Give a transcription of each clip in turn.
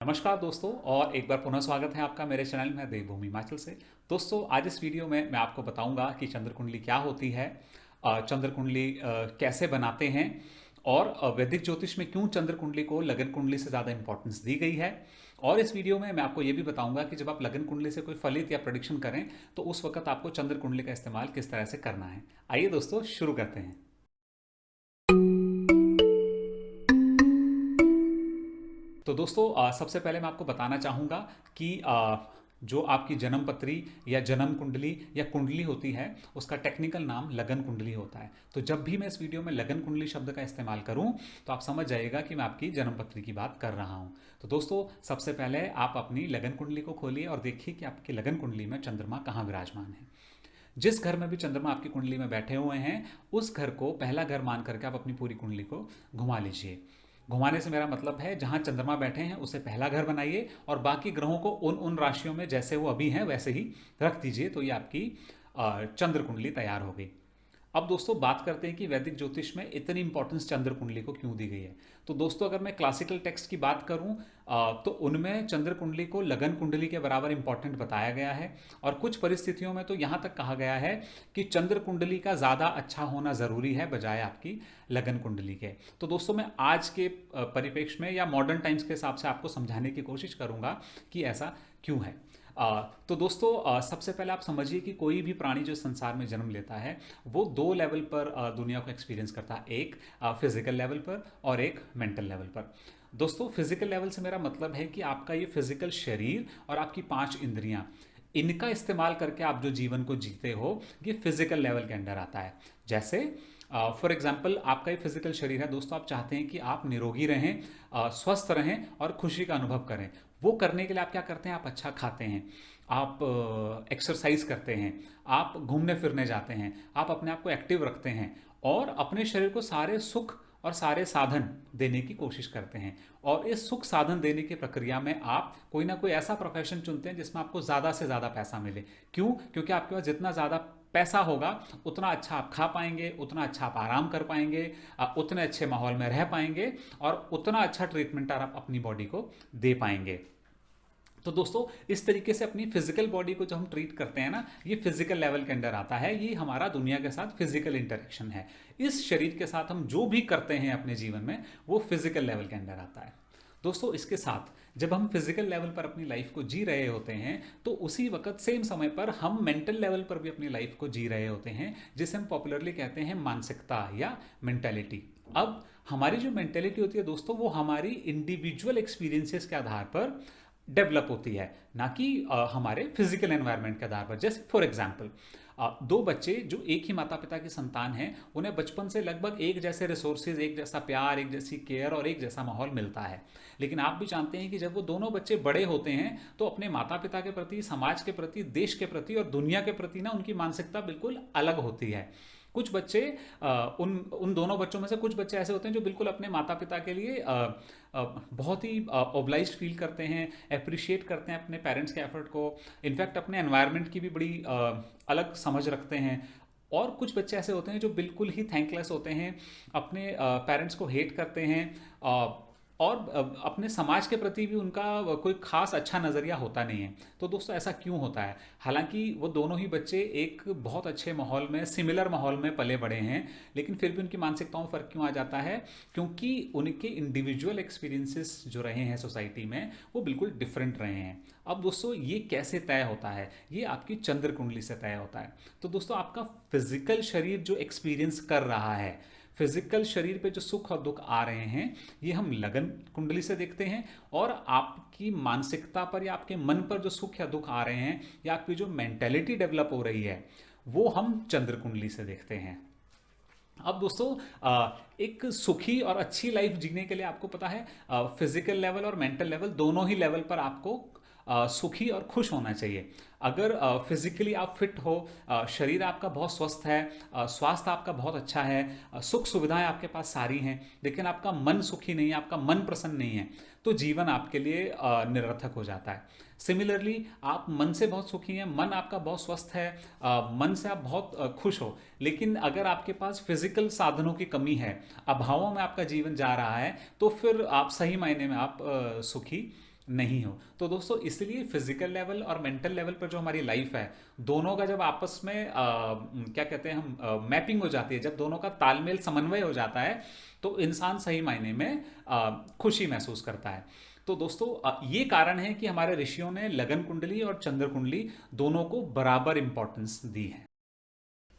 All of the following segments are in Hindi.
नमस्कार दोस्तों, और एक बार पुनः स्वागत है आपका मेरे चैनल में देवभूमि हिमाचल से। दोस्तों, आज इस वीडियो में मैं आपको बताऊंगा कि चंद्र कुंडली क्या होती है, चंद्र कुंडली कैसे बनाते हैं, और वैदिक ज्योतिष में क्यों चंद्र कुंडली को लगन कुंडली से ज़्यादा इंपॉर्टेंस दी गई है। और इस वीडियो में मैं आपको ये भी बताऊंगा कि जब आप लगन कुंडली से कोई फलित या प्रेडिक्शन करें तो उस वक्त आपको चंद्र कुंडली का इस्तेमाल किस तरह से करना है। आइए दोस्तों, शुरू करते हैं। तो दोस्तों, सबसे पहले मैं आपको बताना चाहूँगा कि जो आपकी जन्म पत्री या जन्म कुंडली या कुंडली होती है, उसका टेक्निकल नाम लगन कुंडली होता है। तो जब भी मैं इस वीडियो में लगन कुंडली शब्द का इस्तेमाल करूं तो आप समझ जाइएगा कि मैं आपकी जन्म पत्री की बात कर रहा हूं। तो दोस्तों, सबसे पहले आप अपनी लगन कुंडली को खोलिए और देखिए कि आपकी लगन कुंडली में चंद्रमा कहाँ विराजमान है। जिस घर में भी चंद्रमा आपकी कुंडली में बैठे हुए हैं, उस घर को पहला घर मान करके आप अपनी पूरी कुंडली को घुमा लीजिए। घुमाने से मेरा मतलब है, जहां चंद्रमा बैठे हैं उसे पहला घर बनाइए और बाकी ग्रहों को उन उन राशियों में जैसे वो अभी हैं वैसे ही रख दीजिए। तो ये आपकी चंद्र कुंडली तैयार हो गई। अब दोस्तों, बात करते हैं कि वैदिक ज्योतिष में इतनी इंपॉर्टेंस चंद्र कुंडली को क्यों दी गई है। तो दोस्तों, अगर मैं क्लासिकल टेक्स्ट की बात करूं तो उनमें चंद्र कुंडली को लगन कुंडली के बराबर इंपॉर्टेंट बताया गया है। और कुछ परिस्थितियों में तो यहां तक कहा गया है कि चंद्र कुंडली का ज़्यादा अच्छा होना ज़रूरी है बजाय आपकी लगन कुंडली के। तो दोस्तों, मैं आज के परिप्रेक्ष्य में या मॉडर्न टाइम्स के हिसाब से आपको समझाने की कोशिश करूंगा कि ऐसा क्यों है। तो दोस्तों, सबसे पहले आप समझिए कि कोई भी प्राणी जो संसार में जन्म लेता है वो दो लेवल पर दुनिया को एक्सपीरियंस करता है। एक फिजिकल लेवल पर और एक मेंटल लेवल पर। दोस्तों, फिजिकल लेवल से मेरा मतलब है कि आपका ये फिजिकल शरीर और आपकी 5 इंद्रियां, इनका इस्तेमाल करके आप जो जीवन को जीते हो, ये फिजिकल लेवल के अंडर आता है। जैसे फॉर एग्जाम्पल, आपका एक फिजिकल शरीर है दोस्तों, आप चाहते हैं कि आप निरोगी रहें, स्वस्थ रहें और खुशी का अनुभव करें। वो करने के लिए आप क्या करते हैं? आप अच्छा खाते हैं, आप एक्सरसाइज करते हैं, आप घूमने फिरने जाते हैं, आप अपने आप को एक्टिव रखते हैं और अपने शरीर को सारे सुख और सारे साधन देने की कोशिश करते हैं। और इस सुख साधन देने की प्रक्रिया में आप कोई ना कोई ऐसा प्रोफेशन चुनते हैं जिसमें आपको ज़्यादा से ज़्यादा पैसा मिले। क्यों? क्योंकि आपके पास जितना ज़्यादा पैसा होगा उतना अच्छा आप खा पाएंगे, उतना अच्छा आप आराम कर पाएंगे, उतने अच्छे माहौल में रह पाएंगे और उतना अच्छा ट्रीटमेंट आप अपनी बॉडी को दे पाएंगे। तो दोस्तों, इस तरीके से अपनी फिजिकल बॉडी को जो हम ट्रीट करते हैं ना, ये फिजिकल लेवल के अंडर आता है। ये हमारा दुनिया के साथ फिजिकल इंटरेक्शन है। इस शरीर के साथ हम जो भी करते हैं अपने जीवन में, वो फिजिकल लेवल के अंडर आता है। दोस्तों, इसके साथ जब हम फिजिकल लेवल पर अपनी लाइफ को जी रहे होते हैं तो उसी वक्त सेम समय पर हम मेंटल लेवल पर भी अपनी लाइफ को जी रहे होते हैं, जिसे हम पॉपुलरली कहते हैं मानसिकता या मेंटेलिटी। अब हमारी जो मेंटेलिटी होती है दोस्तों, वो हमारी इंडिविजुअल एक्सपीरियंसेस के आधार पर डेवलप होती है, ना कि हमारे फिजिकल एनवायरनमेंट के आधार पर। जैसे फॉर एग्जांपल, दो बच्चे जो एक ही माता पिता की संतान हैं, उन्हें बचपन से लगभग एक जैसे रिसोर्सेज, एक जैसा प्यार, एक जैसी केयर और एक जैसा माहौल मिलता है। लेकिन आप भी जानते हैं कि जब वो दोनों बच्चे बड़े होते हैं तो अपने माता पिता के प्रति, समाज के प्रति, देश के प्रति और दुनिया के प्रति ना उनकी मानसिकता बिल्कुल अलग होती है। कुछ बच्चे, उन उन दोनों बच्चों में से कुछ बच्चे ऐसे होते हैं जो बिल्कुल अपने माता पिता के लिए बहुत ही ओब्लाइज्ड फील करते हैं, अप्रिशिएट करते हैं अपने पेरेंट्स के एफर्ट को, इनफैक्ट अपने एनवायरनमेंट की भी बड़ी अलग समझ रखते हैं। और कुछ बच्चे ऐसे होते हैं जो बिल्कुल ही थैंकलेस होते हैं, अपने पेरेंट्स को हेट करते हैं, और अपने समाज के प्रति भी उनका कोई खास अच्छा नज़रिया होता नहीं है। तो दोस्तों, ऐसा क्यों होता है? हालांकि वो दोनों ही बच्चे एक बहुत अच्छे माहौल में, सिमिलर माहौल में पले बड़े हैं, लेकिन फिर भी उनकी मानसिकताओं में फ़र्क क्यों आ जाता है? क्योंकि उनके इंडिविजुअल एक्सपीरियंसेस जो रहे हैं सोसाइटी में, वो बिल्कुल डिफरेंट रहे हैं। अब दोस्तों, ये कैसे तय होता है? ये आपकी चंद्र कुंडली से तय होता है। तो दोस्तों, आपका फिजिकल शरीर जो एक्सपीरियंस कर रहा है, फिजिकल शरीर पे जो सुख और दुख आ रहे हैं, ये हम लगन कुंडली से देखते हैं। और आपकी मानसिकता पर या आपके मन पर जो सुख या दुख आ रहे हैं, या आपकी जो मेंटेलिटी डेवलप हो रही है, वो हम चंद्र कुंडली से देखते हैं। अब दोस्तों, एक सुखी और अच्छी लाइफ जीने के लिए आपको पता है, फिजिकल लेवल और मेंटल लेवल, दोनों ही लेवल पर आपको सुखी और खुश होना चाहिए। अगर फिजिकली आप फिट हो, शरीर आपका बहुत स्वस्थ है, स्वास्थ्य आपका बहुत अच्छा है, सुख सुविधाएं आपके पास सारी हैं, लेकिन आपका मन सुखी नहीं है, आपका मन प्रसन्न नहीं है, तो जीवन आपके लिए निरर्थक हो जाता है। सिमिलरली, आप मन से बहुत सुखी हैं, मन आपका बहुत स्वस्थ है, मन से आप बहुत खुश हो, लेकिन अगर आपके पास फिजिकल साधनों की कमी है, अभावों में आपका जीवन जा रहा है, तो फिर आप सही मायने में आप सुखी नहीं हो। तो दोस्तों इसलिए फिजिकल लेवल और मेंटल लेवल पर जो हमारी लाइफ है, दोनों का जब आपस में क्या कहते हैं हम, मैपिंग हो जाती है, जब दोनों का तालमेल समन्वय हो जाता है, तो इंसान सही मायने में खुशी महसूस करता है। तो दोस्तों ये कारण है कि हमारे ऋषियों ने लगन कुंडली और चंद्र कुंडली दोनों को बराबर इंपॉर्टेंस दी है।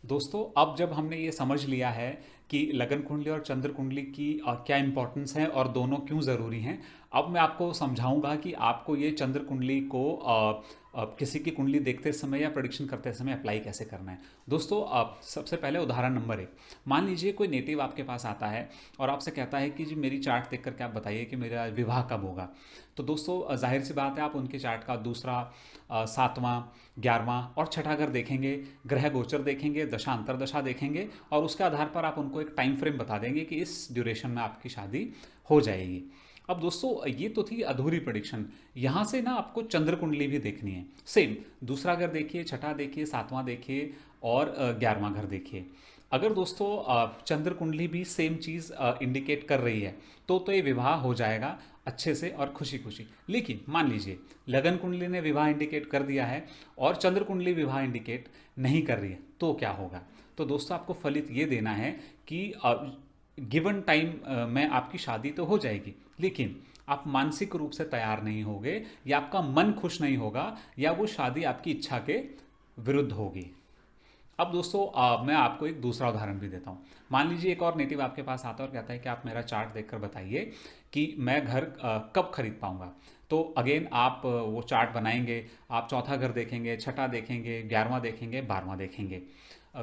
दोस्तों अब जब हमने ये समझ लिया है कि लगन कुंडली और चंद्र कुंडली की क्या इंपॉर्टेंस है और दोनों क्यों ज़रूरी हैं, अब मैं आपको समझाऊंगा कि आपको ये चंद्र कुंडली को किसी की कुंडली देखते समय या प्रेडिक्शन करते समय अप्लाई कैसे करना है। दोस्तों आप सबसे पहले उदाहरण नंबर 1, मान लीजिए कोई नेटिव आपके पास आता है और आपसे कहता है कि जी मेरी चार्ट देख करके आप बताइए कि मेरा विवाह कब होगा। तो दोस्तों जाहिर सी बात है, आप उनके चार्ट का दूसरा, सातवां, 11वां और छठा घर देखेंगे, ग्रह गोचर देखेंगे, दशा अंतरदशा देखेंगे और उसके आधार पर आप उनको एक टाइम फ्रेम बता देंगे कि इस ड्यूरेशन में आपकी शादी हो जाएगी। अब दोस्तों ये तो थी अधूरी प्रेडिक्शन। यहाँ से ना आपको चंद्र कुंडली भी देखनी है। सेम दूसरा घर देखिए, छठा देखिए, सातवां देखिए और 11वां घर देखिए। अगर दोस्तों चंद्र कुंडली भी सेम चीज़ इंडिकेट कर रही है तो ये विवाह हो जाएगा अच्छे से और खुशी खुशी। लेकिन मान लीजिए लगन कुंडली ने विवाह इंडिकेट कर दिया है और चंद्र कुंडली विवाह इंडिकेट नहीं कर रही है, तो क्या होगा। तो दोस्तों आपको फलित ये देना है कि गिवन टाइम में आपकी शादी तो हो जाएगी, लेकिन आप मानसिक रूप से तैयार नहीं होगे या आपका मन खुश नहीं होगा या वो शादी आपकी इच्छा के विरुद्ध होगी। अब दोस्तों मैं आपको एक दूसरा उदाहरण भी देता हूँ। मान लीजिए एक और नेटिव आपके पास आता है और कहता है कि आप मेरा चार्ट देखकर बताइए कि मैं घर कब खरीद पाऊंगा। तो अगेन आप वो चार्ट बनाएंगे, आप चौथा घर देखेंगे, छठा देखेंगे, 11वां देखेंगे, 12वां देखेंगे,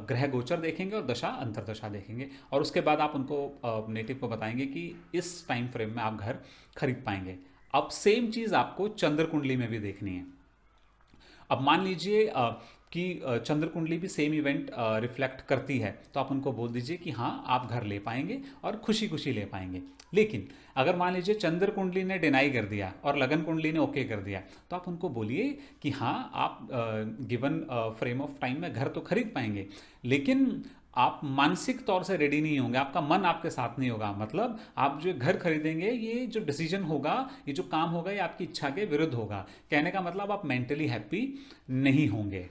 ग्रह गोचर देखेंगे और दशा अंतरदशा देखेंगे और उसके बाद आप उनको नेटिव को बताएंगे कि इस टाइम फ्रेम में आप घर खरीद पाएंगे। अब सेम चीज़ आपको चंद्र कुंडली में भी देखनी है। अब मान लीजिए कि चंद्र कुंडली भी सेम इवेंट रिफ्लेक्ट करती है, तो आप उनको बोल दीजिए कि हाँ आप घर ले पाएंगे और खुशी खुशी ले पाएंगे। लेकिन अगर मान लीजिए चंद्र कुंडली ने डिनाई कर दिया और लगन कुंडली ने ओके कर दिया, तो आप उनको बोलिए कि हाँ आप गिवन फ्रेम ऑफ टाइम में घर तो खरीद पाएंगे, लेकिन आप मानसिक तौर से रेडी नहीं होंगे, आपका मन आपके साथ नहीं होगा। मतलब आप जो घर खरीदेंगे, ये जो डिसीजन होगा, ये जो काम होगा, ये आपकी इच्छा के विरुद्ध होगा। कहने का मतलब आप मेंटली हैप्पी नहीं होंगे।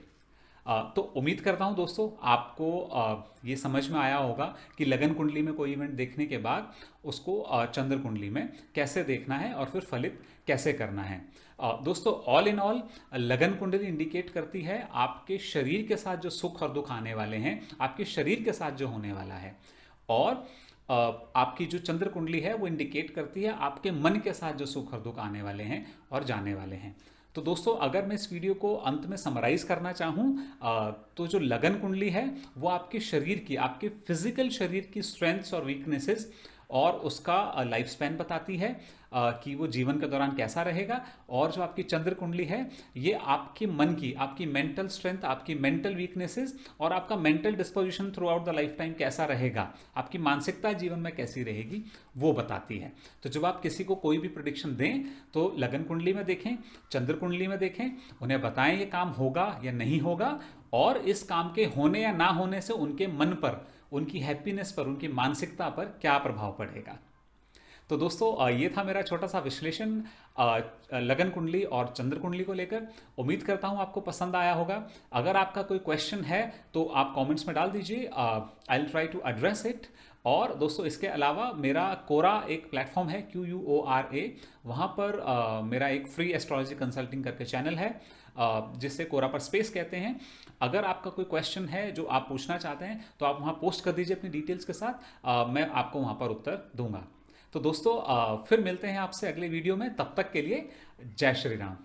तो उम्मीद करता हूँ दोस्तों आपको ये समझ में आया होगा कि लगन कुंडली में कोई इवेंट देखने के बाद उसको चंद्र कुंडली में कैसे देखना है और फिर फलित कैसे करना है। दोस्तों ऑल इन ऑल लगन कुंडली इंडिकेट करती है आपके शरीर के साथ जो सुख और दुख आने वाले हैं, आपके शरीर के साथ जो होने वाला है, और आपकी जो चंद्र कुंडली है वो इंडिकेट करती है आपके मन के साथ जो सुख और दुख आने वाले हैं और जाने वाले हैं। तो दोस्तों अगर मैं इस वीडियो को अंत में समराइज करना चाहूँ तो जो लगन कुंडली है वो आपके शरीर की, आपके फिजिकल शरीर की स्ट्रेंथ्स और वीकनेसेस और उसका लाइफ स्पैन बताती है कि वो जीवन के दौरान कैसा रहेगा। और जो आपकी चंद्र कुंडली है ये आपके मन की, आपकी मेंटल स्ट्रेंथ, आपकी मेंटल वीकनेसेस और आपका mental disposition through out the life time कैसा रहेगा, आपकी मानसिकता जीवन में कैसी रहेगी, वो बताती है। तो जब आप किसी को कोई भी प्रेडिक्शन दें तो लगन कुंडली में देखें, चंद्र कुंडली में देखें, उन्हें बताएं ये काम होगा या नहीं होगा और इस काम के होने या ना होने से उनके मन पर, उनकी हैप्पीनेस पर, उनकी मानसिकता पर क्या प्रभाव पड़ेगा। तो दोस्तों ये था मेरा छोटा सा विश्लेषण लगन कुंडली और चंद्र कुंडली को लेकर। उम्मीद करता हूँ आपको पसंद आया होगा। अगर आपका कोई क्वेश्चन है तो आप कमेंट्स में डाल दीजिए, I will try to address it. और दोस्तों इसके अलावा मेरा कोरा एक प्लेटफॉर्म है, QUORA, वहाँ पर मेरा एक फ्री एस्ट्रोलॉजी कंसल्टिंग करके चैनल है जिससे कोरा पर स्पेस कहते हैं। अगर आपका कोई क्वेश्चन है जो आप पूछना चाहते हैं तो आप वहाँ पोस्ट कर दीजिए अपनी डिटेल्स के साथ, मैं आपको वहाँ पर उत्तर दूंगा। तो दोस्तों फिर मिलते हैं आपसे अगले वीडियो में, तब तक के लिए जय श्री राम।